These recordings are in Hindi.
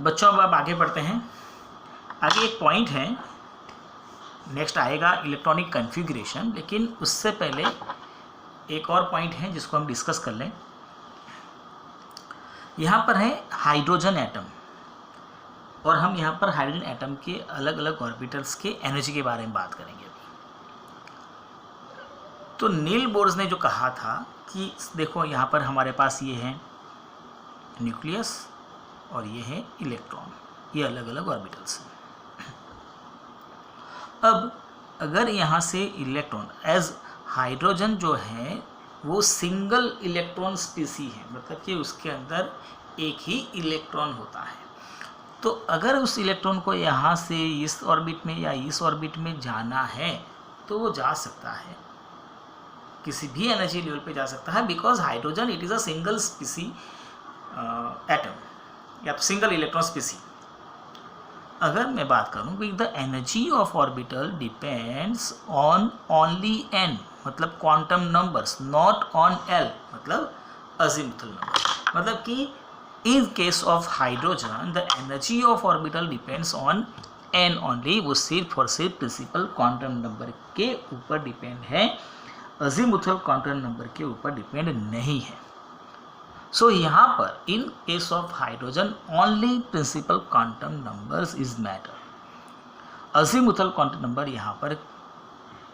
बच्चों अब आगे बढ़ते हैं। आगे एक पॉइंट है, नेक्स्ट आएगा इलेक्ट्रॉनिक कन्फिग्रेशन, लेकिन उससे पहले एक और पॉइंट है जिसको हम डिस्कस कर लें। यहाँ पर है हाइड्रोजन एटम, और हम यहाँ पर हाइड्रोजन एटम के अलग अलग ऑर्बिटल्स के एनर्जी के बारे में बात करेंगे। तो नील बोर्स ने जो कहा था कि देखो यहाँ पर हमारे पास ये है न्यूक्लियस और ये है इलेक्ट्रॉन, ये अलग अलग ऑर्बिटल्स हैं। अब अगर यहाँ से इलेक्ट्रॉन एज हाइड्रोजन जो है वो सिंगल इलेक्ट्रॉन स्पीसी है, मतलब कि उसके अंदर एक ही इलेक्ट्रॉन होता है। तो अगर उस इलेक्ट्रॉन को यहाँ से इस ऑर्बिट में या इस ऑर्बिट में जाना है तो वो जा सकता है, किसी भी एनर्जी लेवल पे जा सकता है, because hydrogen it is a single species atom या सिंगल इलेक्ट्रॉन स्पीसी। अगर मैं बात करूँ कि the energy of orbital depends on only n, मतलब quantum numbers, not on l, मतलब अजीमुथल नंबर। मतलब कि in case of hydrogen the energy of orbital depends on n only, वो सिर्फ और सिर्फ प्रिंसिपल क्वांटम नंबर के ऊपर डिपेंड है, अजीमुथल क्वांटम नंबर के ऊपर डिपेंड नहीं है। सो यहाँ पर in case of hydrogen only principal quantum numbers is matter. Azimuthal quantum number यहाँ पर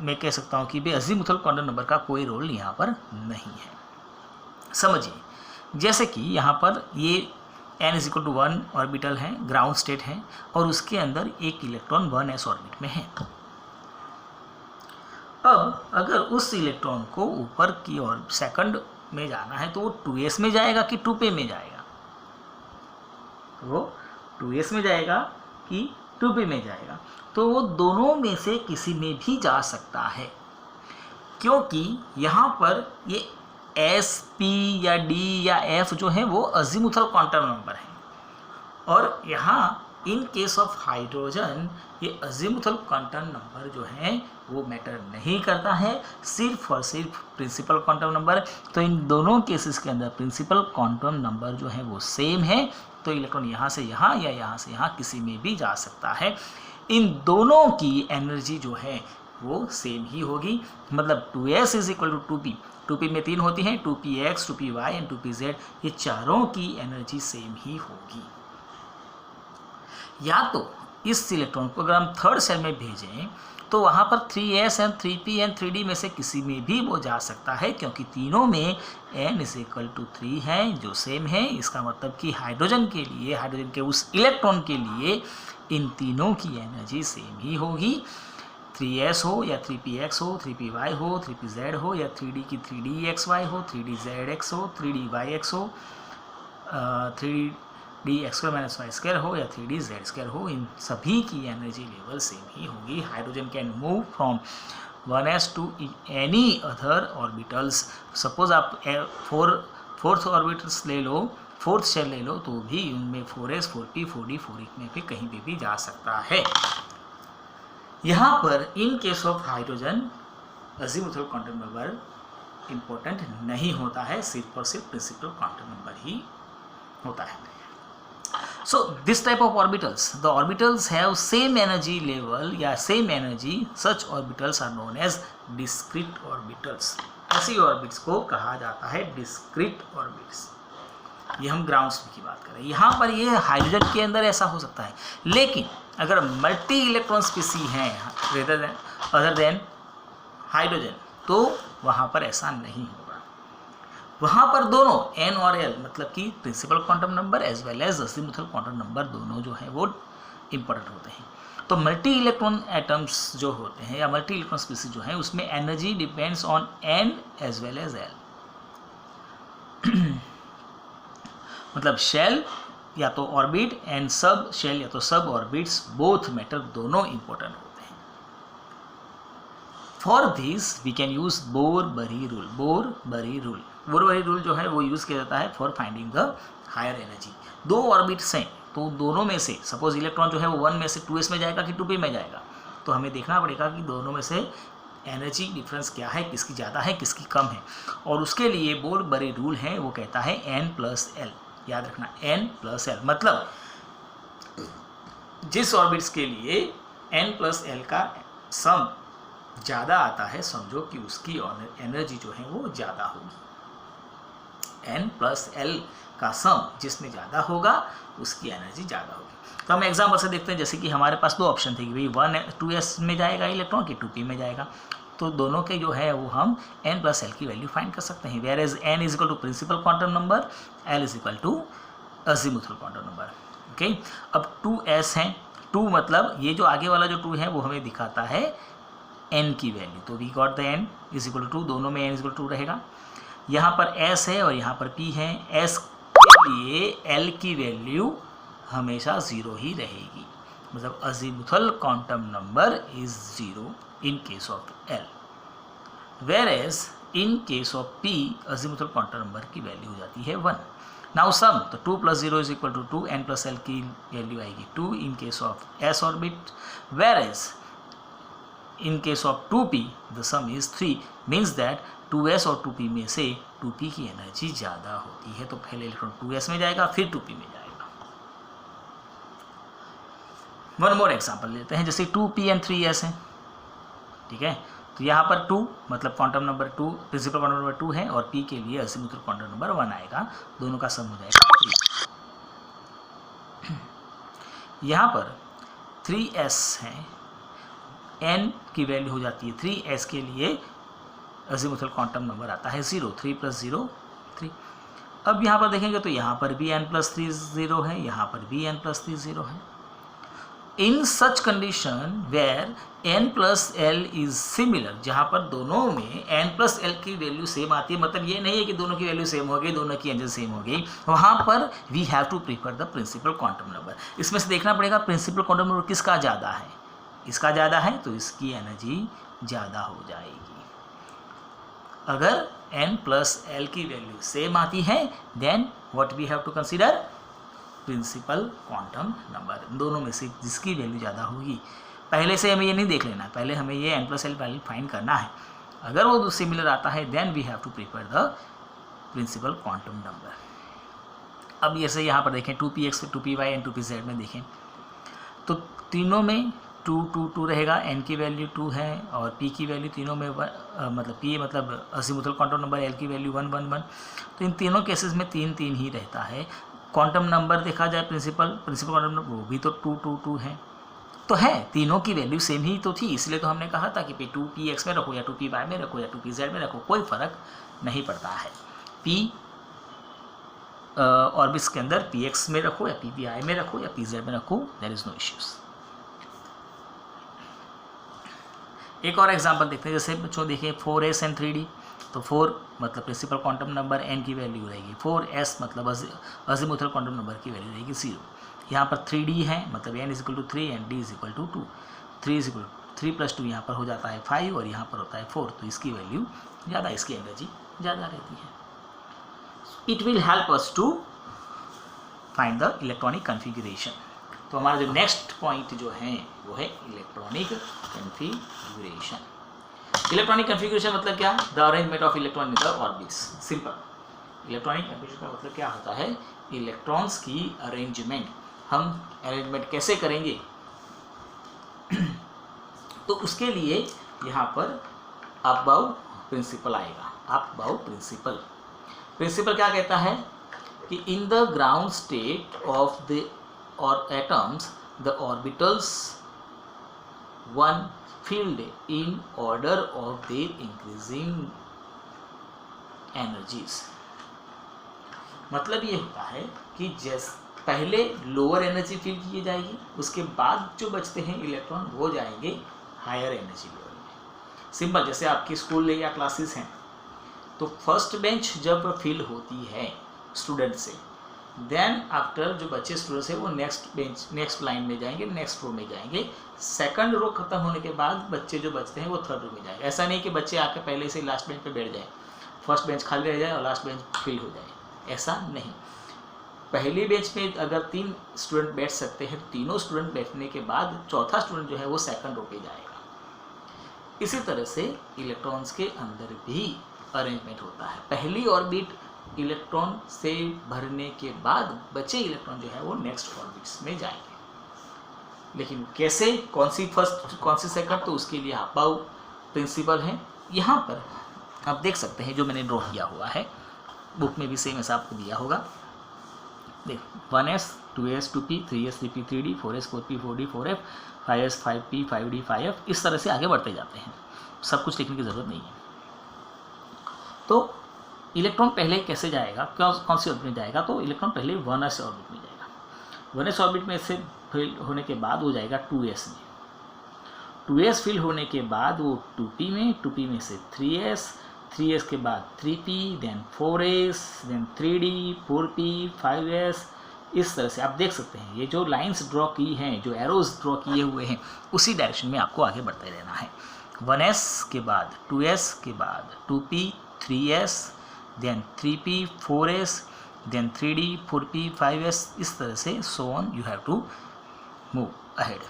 मैं कह सकता हूँ कि भाई अजीमुथल क्वांटम नंबर का कोई रोल यहाँ पर नहीं है। समझिए, जैसे कि यहाँ पर ये n=1 ऑर्बिटल है, ग्राउंड स्टेट है, और उसके अंदर एक इलेक्ट्रॉन 1s ऑर्बिट में है। अब अगर उस इलेक्ट्रॉन को ऊपर की ओर सेकंड में जाना है तो वो 2s में जाएगा कि 2p में जाएगा? तो वो 2s में जाएगा कि 2p में जाएगा? तो वो दोनों में से किसी में भी जा सकता है, क्योंकि यहाँ पर ये s, p या d या f जो है वो अजीमुथल क्वांटम नंबर है, और यहाँ इन केस ऑफ हाइड्रोजन ये अजीमुथल क्वांटम नंबर जो है वो मैटर नहीं करता है, सिर्फ और सिर्फ प्रिंसिपल क्वांटम नंबर। तो इन दोनों केसेस के अंदर प्रिंसिपल क्वांटम नंबर जो है वो सेम है, तो इलेक्ट्रॉन यहाँ से यहाँ या यहाँ से यहाँ किसी में भी जा सकता है। इन दोनों की एनर्जी जो है वो सेम ही होगी, मतलब 2s = 2p। 2p में 3 होती हैं, 2px, 2py एंड 2pz, ये चारों की एनर्जी सेम ही होगी। या तो इस इलेक्ट्रॉन को अगर हम थर्ड सेल में भेजें तो वहाँ पर 3s and 3p and 3d में से किसी में भी वो जा सकता है, क्योंकि तीनों में n=3 है जो सेम है। इसका मतलब कि हाइड्रोजन के लिए, हाइड्रोजन के उस इलेक्ट्रॉन के लिए इन तीनों की एनर्जी सेम ही होगी। 3s हो या 3px हो, 3py हो, 3pz हो, या 3d की 3dxy हो, 3dzx हो, 3dyx हो, 3dx2 - y2 हो या 3dz2 हो, इन सभी की एनर्जी लेवल सेम ही होगी। Hydrogen can move from 1s to any other orbitals. Suppose आप फोर्थ ऑर्बिटल्स ले लो, फोर्थ शेल ले लो, तो भी उनमें 4s, 4p, 4d, 4e में भी कहीं पे भी जा सकता है। यहाँ पर in case of hydrogen azimuthal quantum number important नहीं होता है, सिर्फ और सिर्फ प्रिंसिपल क्वांटम नंबर ही होता है। So this type of orbitals, the orbitals have same energy level या same energy, such orbitals are known as discrete orbitals। ऐसी ऑर्बिट्स को कहा जाता है discrete orbits। ये हम ग्राउंड्स की बात करें, यहाँ पर ये हाइड्रोजन के अंदर ऐसा हो सकता है, लेकिन अगर मल्टी इलेक्ट्रॉन स्पीसी हैं अदर देन हाइड्रोजन तो वहाँ पर ऐसा नहीं होगा। वहाँ पर दोनों n और l, मतलब कि principal quantum number as well as azimuthal quantum number, दोनों जो है वो इम्पोर्टेंट होते हैं। तो मल्टी इलेक्ट्रॉन एटम्स जो होते हैं या मल्टी इलेक्ट्रॉन स्पीसीज जो है उसमें energy depends on n as well as l। मतलब शेल या तो ऑर्बिट एंड सब शेल या तो सब ऑर्बिट्स, बोथ मैटर, दोनों इंपॉर्टेंट होते हैं। For this we can use Bohr Bury rule. Bohr Bury rule जो है वो यूज़ किया जाता है for finding the higher energy. दो ऑर्बिट्स हैं तो दोनों में से सपोज इलेक्ट्रॉन जो है वो 1 में से 2s में जाएगा कि 2p में जाएगा, तो हमें देखना पड़ेगा कि दोनों में से एनर्जी डिफरेंस क्या है, किसकी ज़्यादा है किसकी कम है, और उसके लिए बोर-बरी रूल है, वो कहता है n + l। याद रखना n + l, मतलब जिस ऑर्बिट्स के लिए n+l का सम ज़्यादा आता है, समझो कि उसकी एनर्जी जो है वो ज़्यादा होगी। n+l का सम जिसमें ज़्यादा होगा उसकी एनर्जी ज़्यादा होगी। तो हम एग्जाम्पल से देखते हैं, जैसे कि हमारे पास दो ऑप्शन थे कि भाई 2s में जाएगा इलेक्ट्रॉन कि 2p में जाएगा, तो दोनों के जो है वो हम n+l की वैल्यू फाइंड कर सकते हैं। Where as n is equal to principal quantum number, l is equal to azimuthal quantum number. Okay, अब 2s है, 2 मतलब ये जो आगे वाला जो 2 है वो हमें दिखाता है n की वैल्यू, तो we got the n is equal to 2, दोनों में n इज इक्वल टू 2 रहेगा। यहाँ पर s है और यहाँ पर p है, s के लिए l की वैल्यू हमेशा 0 ही रहेगी, मतलब azimuthal quantum number is 0 in case of L, whereas in case of P azimuthal quantum number की वैल्यू हो जाती है 1। नाउ सम, तो 2 + 0 इज इक्वल टू 2, n+l की वैल्यू आएगी 2 in case of S orbit, whereas in case of 2p the sum is 3, means that 2s और 2p में से 2p की एनर्जी ज़्यादा होती है, तो पहले इलेक्ट्रॉन 2s में जाएगा फिर 2p में जाएगा। वन मोर एग्जाम्पल लेते हैं, जैसे 2p and 3s है, ठीक है, तो यहाँ पर 2 मतलब quantum number 2, principal quantum number 2 है, और p के लिए अजीमुथल क्वांटम नंबर 1 आएगा, दोनों का सम हो जाएगा 3। यहाँ पर 3s है, n की वैल्यू हो जाती है 3, s के लिए अजीमुथल क्वांटम नंबर आता है 0, 3 + 0 3। अब यहाँ पर देखेंगे तो यहाँ पर भी n+3 0 है, यहाँ पर भी n+3 0 है। In such condition where n+l is similar, जहाँ पर दोनों में n+l की वैल्यू सेम आती है, मतलब ये नहीं है कि दोनों की वैल्यू सेम हो गई, दोनों की एनर्जी सेम हो गई, वहाँ पर we have to prefer the principal quantum number. इसमें से देखना पड़ेगा प्रिंसिपल क्वांटम नंबर किसका ज़्यादा है, इसका ज़्यादा है तो इसकी एनर्जी ज़्यादा हो जाएगी। अगर n+l की वैल्यू सेम आती है then what we have to consider, principal quantum number, दोनों में से जिसकी वैल्यू ज़्यादा होगी। पहले से हमें ये नहीं देख लेना, पहले हमें ये n+l वैल्यू फाइंड करना है। अगर वो सिमिलर आता है then we have to prefer the principal quantum number. अब जैसे यहाँ पर देखें 2px 2py एंड 2pz में देखें तो तीनों में 2 2 2 रहेगा, n की वैल्यू 2 है और p की वैल्यू तीनों में मतलब p मतलब अजीमुथल क्वांटम नंबर, l की वैल्यू 1 1 1, तो इन तीनों केसेस में 3 3 ही रहता है। क्वांटम नंबर देखा जाए प्रिंसिपल क्वांटम नंबर वो भी तो 2 2 2 है, तो है तीनों की वैल्यू सेम ही तो थी, इसलिए तो हमने कहा था कि 2px में रखो या 2py में रखो या 2pz में रखो, कोई फ़र्क नहीं पड़ता है। p ऑर्बिट्स के अंदर px में रखो या ppi में रखो या pz में रखो, देयर इज़ नो इश्यूज़। एक और एग्जांपल देखते हैं, जैसे बच्चों देखिए 4s एंड 3d, तो 4 मतलब प्रिंसिपल क्वांटम नंबर, n की वैल्यू रहेगी 4s मतलब अजीमुथल क्वांटम नंबर की वैल्यू रहेगी 0। यहाँ पर 3d है मतलब n = 3 एंड d = 2, 3 + 2 यहाँ पर हो जाता है 5 और यहाँ पर होता है 4, तो इसकी वैल्यू ज़्यादा, इसकी एनर्जी ज़्यादा रहती है। It will help us to find the electronic configuration. तो हमारा जो नेक्स्ट पॉइंट जो है वो है इलेक्ट्रॉनिक कन्फिगरेशन। इलेक्ट्रॉनिक कन्फिगरेशन मतलब क्या, the arrangement of electron in the orbits. Simple, electronic configuration का मतलब क्या होता है, इलेक्ट्रॉन्स की अरेंजमेंट। हम अरेंजमेंट कैसे करेंगे तो उसके लिए यहाँ पर अबाउ प्रिंसिपल आएगा। अबाउ प्रिंसिपल क्या कहता है कि in the ground state of the और atoms the orbitals one filled in order of their increasing energies। मतलब ये होता है कि जैसे पहले लोअर एनर्जी फिल की जाएगी, उसके बाद जो बचते हैं इलेक्ट्रॉन वो जाएंगे हायर एनर्जी लेवल में। सिंपल, जैसे आपकी स्कूल या क्लासेस हैं तो फर्स्ट बेंच जब फिल होती है स्टूडेंट से, देन आफ्टर जो बच्चे स्टूडेंट्स हैं वो नेक्स्ट लाइन में जाएंगे, नेक्स्ट रो में जाएंगे। सेकंड रो खत्म होने के बाद बच्चे जो बचते हैं वो थर्ड रो में जाएंगे। ऐसा नहीं कि बच्चे आके पहले से लास्ट बेंच पे बैठ जाए, फर्स्ट बेंच खाली रह जाए और लास्ट बेंच फिल हो जाए, ऐसा नहीं। पहली बेंच में अगर 3 स्टूडेंट बैठ सकते हैं तो तीनों स्टूडेंट बैठने के बाद चौथा स्टूडेंट जो है वो सेकंड रो पे जाएगा। इसी तरह से इलेक्ट्रॉन्स के अंदर भी अरेंजमेंट होता है। पहली ऑर्बिट इलेक्ट्रॉन से भरने के बाद बचे इलेक्ट्रॉन जो है वो नेक्स्ट ऑर्बिट्स में जाएंगे। लेकिन कैसे, कौन सी फर्स्ट कौन सी सेकंड, तो उसके लिए अबाउ प्रिंसिपल है। यहाँ पर आप देख सकते हैं जो मैंने ड्रॉ किया हुआ है, बुक में भी सेम ऐसा आपको दिया होगा। देखो 1s 2s 2p 3s 3p 3d 4s 4p 4d 4f 5s 5p 5d 5f, इस तरह से आगे बढ़ते जाते हैं, सब कुछ लिखने की ज़रूरत नहीं है। तो इलेक्ट्रॉन पहले कैसे जाएगा, कौन सी ऑर्बिट में जाएगा, तो इलेक्ट्रॉन पहले 1s ऑर्बिट में जाएगा। 1s ऑर्बिट में से फिल होने के बाद वो जाएगा 2s में, 2s फिल होने के बाद वो 2p में, 2p में से 3s, 3s के बाद 3p, then 4s, then 3d, 4p, 5s, इस तरह से आप देख सकते हैं। ये जो लाइंस ड्रॉ की हैं, जो एरोज ड्रॉ किए हुए हैं, उसी डायरेक्शन में आपको आगे बढ़ते रहना है। 1s के बाद 2s के बाद 2p, 3s, then 3p, 4s, then 3d, 4p, 5s, इस तरह से so on you have to move ahead.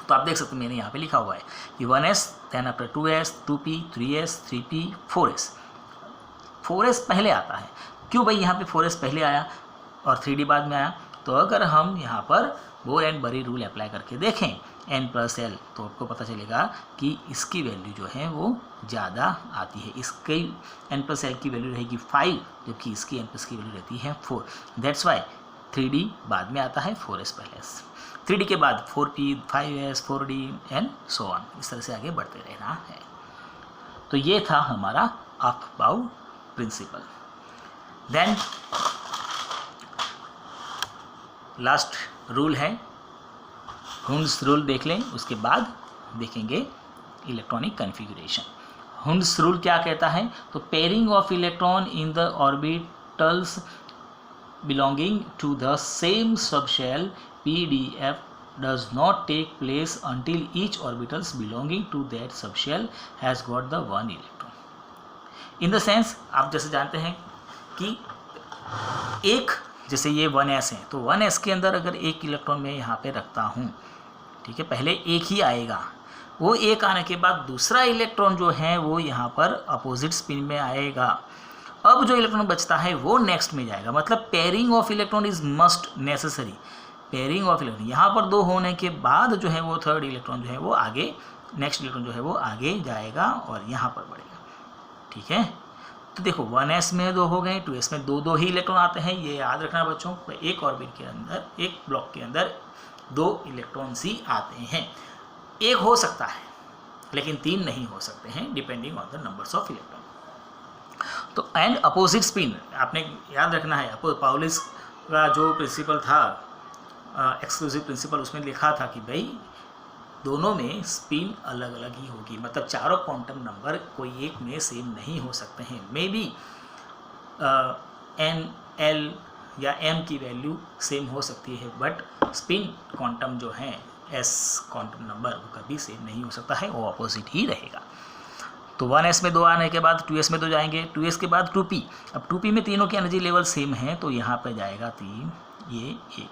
तो आप देख सकते हैं मैंने यहाँ पे लिखा हुआ है कि 1s, then after 2s, 2p, 3s, 3p, 4s। 4s पहले आता है, क्यों भाई यहाँ पे 4s पहले आया और 3d बाद में आया, तो अगर हम यहाँ पर बोर एंड बरी रूल अप्लाई करके देखें n + l, तो आपको पता चलेगा कि इसकी वैल्यू जो है वो ज़्यादा आती है। इसकी n + l की वैल्यू रहेगी 5, जबकि इसकी n+ की वैल्यू रहती है 4। दैट्स वाई 3d बाद में आता है, 4s पहले। 3d के बाद 4p, 5s, 4d and so on, इस तरह से आगे बढ़ते रहना है। तो ये था हमारा Aufbau principal. Then last rule है हुंड्स रूल, देख लें, उसके बाद देखेंगे इलेक्ट्रॉनिक कन्फिगरेशन। हुंड्स रूल क्या कहता है, तो pairing of electron in the orbitals belonging to the same subshell PDF does not take place until each orbitals belonging to that subshell has got the one electron. In the sense, आप जैसे जानते हैं कि एक, जैसे ये 1s है, तो 1s के अंदर अगर एक इलेक्ट्रॉन मैं यहाँ पे रखता हूँ, ठीक है, पहले एक ही आएगा, वो एक आने के बाद दूसरा इलेक्ट्रॉन जो है वो यहाँ पर अपोजिट स्पिन में आएगा। अब जो इलेक्ट्रॉन बचता है वो नेक्स्ट में जाएगा, मतलब pairing of electron is must necessary. Pairing of electron यहाँ पर 2 होने के बाद जो है वो थर्ड इलेक्ट्रॉन जो है वो आगे, नेक्स्ट इलेक्ट्रॉन जो है वो आगे जाएगा और यहाँ पर बढ़ेगा, ठीक है। तो देखो 1s में 2 हो गए, 2s में 2 ही इलेक्ट्रॉन आते हैं, ये याद रखना बच्चों। एक ऑर्बिट के अंदर, एक ब्लॉक के अंदर 2 इलेक्ट्रॉन्स ही आते हैं। एक हो सकता है लेकिन 3 नहीं हो सकते हैं, depending on the numbers of electron. तो एंड अपोजिट स्पिन आपने याद रखना है। पाउलिस का जो प्रिंसिपल था, एक्सक्लूसिव प्रिंसिपल, उसमें लिखा था कि भाई दोनों में स्पिन अलग अलग ही होगी, मतलब चारों क्वांटम नंबर कोई एक में सेम नहीं हो सकते हैं। मे बी n, l या m की वैल्यू सेम हो सकती है, बट स्पिन क्वांटम जो है s क्वांटम नंबर वो कभी सेम नहीं हो सकता है, वो अपोजिट ही रहेगा। तो 1s में 2 आने के बाद 2s में 2 जाएंगे, 2s के बाद 2p। अब 2p में तीनों की एनर्जी लेवल सेम है, तो यहाँ पे जाएगा 3, ये 1,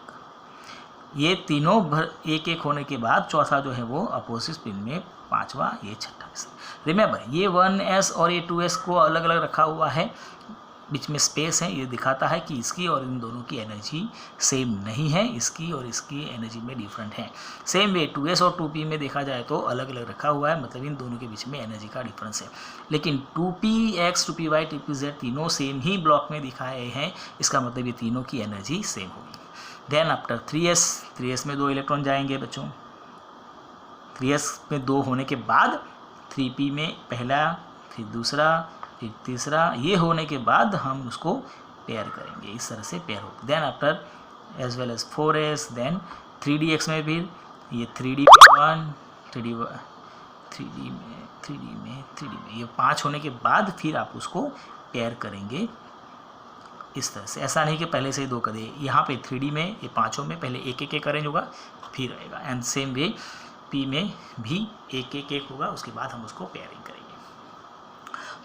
ये तीनों भर 1-1 होने के बाद चौथा जो है वो अपोजिट स्पिन में, 5वां, ये 6वां। रिमेंबर ये 1s और ये 2s को अलग अलग रखा हुआ है, बीच में स्पेस है, ये दिखाता है कि इसकी और इन दोनों की एनर्जी सेम नहीं है, इसकी और इसकी एनर्जी में डिफरेंट है। सेम वे 2s और 2p में देखा जाए तो अलग अलग रखा हुआ है, मतलब इन दोनों के बीच में एनर्जी का डिफरेंस है। लेकिन 2px, 2py, 2pz तीनों सेम ही ब्लॉक में दिखाए हैं, इसका मतलब ये तीनों की एनर्जी सेम होगी। देन आफ्टर 3s में 2 इलेक्ट्रॉन जाएंगे बच्चों। 3s में 2 होने के बाद 3p में पहला, फिर दूसरा, फिर तीसरा, ये होने के बाद हम उसको पेयर करेंगे, इस तरह से पेयर हो। Then after as well as 4s, then 3dx में फिर ये 3d में 1, 3d में ये 5 होने के बाद फिर आप उसको पेयर करेंगे इस तरह से। ऐसा नहीं कि पहले से ही 2 कर दे, यहाँ पे 3d में ये 5 में पहले 1-1 अरेंज होगा, फिर आएगा। एंड सेम वे p में भी 1-1 होगा, उसके बाद हम उसको पेयरिंग करेंगे।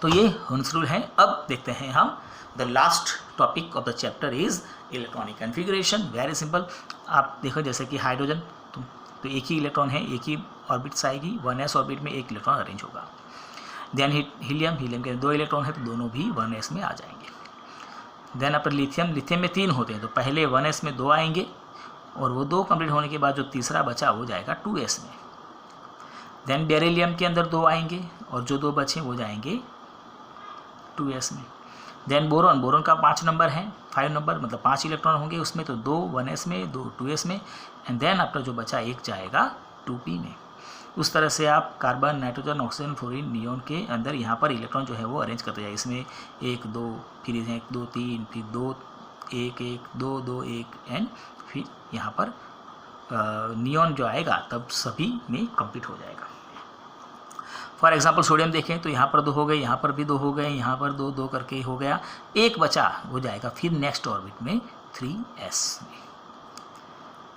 तो ये हुंड्स रूल है। अब देखते हैं हम the last topic of the chapter is electronic configuration. Very simple. आप देखो जैसे कि हाइड्रोजन, तो एक ही इलेक्ट्रॉन है, एक ही ऑर्बिट आएगी, 1s ऑर्बिट में 1 इलेक्ट्रॉन अरेंज होगा। देन हीलियम के 2 इलेक्ट्रॉन है, तो दोनों भी 1s में आ जाएंगे। देन अपन लिथियम में 3 होते हैं, तो पहले 1s में 2 आएंगे, और वो 2 कंप्लीट होने के बाद जो तीसरा बचा वो जाएगा 2s में। देन बेरिलियम के अंदर 2 आएंगे और जो 2 बचे वो जाएंगे 2s में। देन बोरॉन, बोरॉन का 5 नंबर है, 5 नंबर मतलब 5 इलेक्ट्रॉन होंगे उसमें, तो 2 1s में, 2 2s में, एंड देन आपका जो बचा 1 जाएगा 2p में। उस तरह से आप carbon, nitrogen, oxygen, fluorine, neon के अंदर यहाँ पर इलेक्ट्रॉन जो है वो अरेंज करते जाए। इसमें 1 2, फिर 1 2 3, फिर 2 1 1 2 2 1 एंड फिर यहाँ पर नियोन जो आएगा तब सभी में कंप्लीट हो जाएगा। फॉर एग्जांपल सोडियम देखें तो यहाँ पर 2 हो गए, यहाँ पर भी 2 हो गए, यहाँ पर 2 2 करके हो गया, 1 बचा वो जाएगा फिर नेक्स्ट ऑर्बिट में 3s में।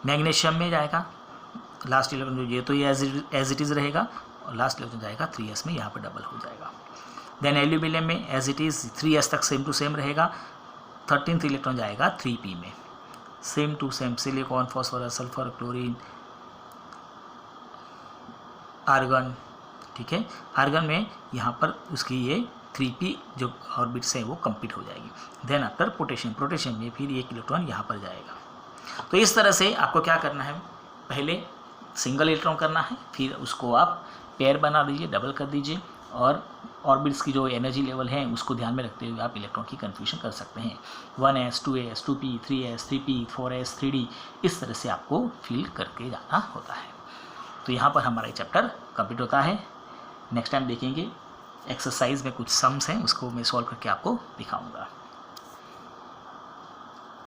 मैग्नीशियम में जाएगा लास्ट इलेक्ट्रॉन, जो ये तो ये एज इट इज़ रहेगा, और लास्ट इलेक्ट्रॉन जाएगा 3s में, यहाँ पर डबल हो जाएगा। देन एल्यूमिनियम में एज इट इज़ 3s तक सेम टू सेम रहेगा, 13th इलेक्ट्रॉन जाएगा 3p में, same to same silicon, phosphorus, sulphur, chlorine, argon, ठीक है। आर्गन में यहाँ पर उसकी ये 3p जो ऑर्बिट्स है वो कंप्लीट हो जाएगी। देन आफ्टर पोटेशियम, पोटेशियम में फिर 1 इलेक्ट्रॉन यहाँ पर जाएगा। तो इस तरह से आपको क्या करना है, पहले सिंगल इलेक्ट्रॉन करना है, फिर उसको आप पेयर बना दीजिए, डबल कर दीजिए, और ऑर्बिट्स की जो एनर्जी लेवल है उसको ध्यान में रखते हुए आप इलेक्ट्रॉन की कन्फ्यूजन कर सकते हैं। 1s 2s 2p 3s 3p 4s 3d, इस तरह से आपको फिल करके जाना होता है। तो यहाँ पर हमारा चैप्टर कंप्लीट होता है। नेक्स्ट टाइम देखेंगे एक्सरसाइज में कुछ सम्स हैं, उसको मैं सॉल्व करके आपको दिखाऊंगा।